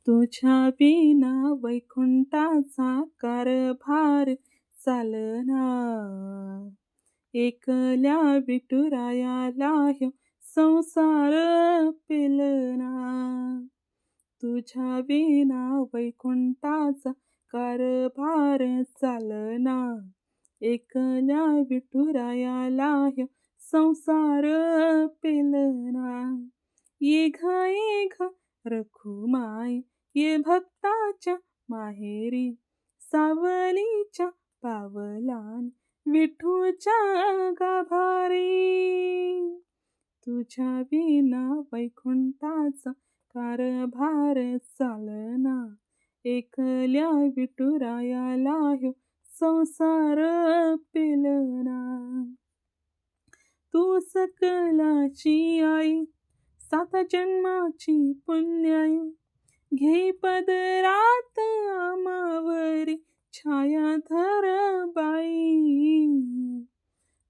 तुझ्या विना वैकुंठाचा कारभार चालना. एकल्या विठुरायाला ह्यो संसार पेलना. तुझ्या विना वैकुंठाचा कारभार चालना. एकल्या विठुरायाला ह्यो संसार पेलना. ये घ रखुमाई ये भक्ताच्या माहेरी. सावलीच्या पावलान विठूच्या गाभारी. तुझ्या विना वैकुंठाचा कारभार चालना. एकल्या विठुरायाला ह्यो संसार पेलना. तू सकलाची आई, 7 जन्माची पुण्याई. घे पदरात आमावरी छाया धर बाई.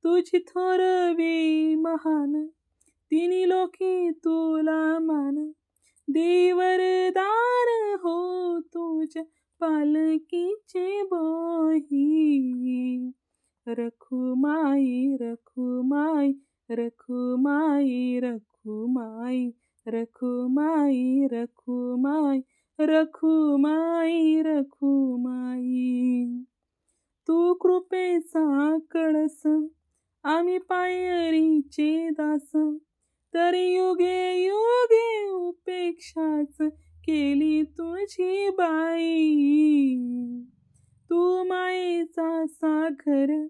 तुझी थोरवी महान, तिन्ही लोकी तुला मान. दे वरदान हो तुझ्या पालकीचे बही. रखुमाई रखुमाई रखुमाई रखुमाई रखुमाई रखुमाई रखुमाई रखुमाई. तू कृपेचा कळस, आम्ही पायरीचे दास. तरी युगे युगे उपेक्षाच केली तुझी बाई. तू मायेचा सागर,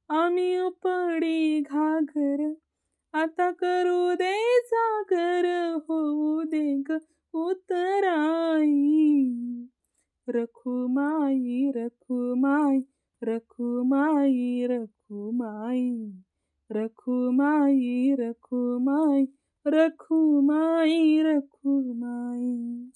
आम्ही उपडी घागर. आता करू दे जागर, होऊ दे ग उतराई. रखुमाई रखुमाई रखुमाई रखुमाई रखुमाई रखुमाई रखुमाई रखुमाई.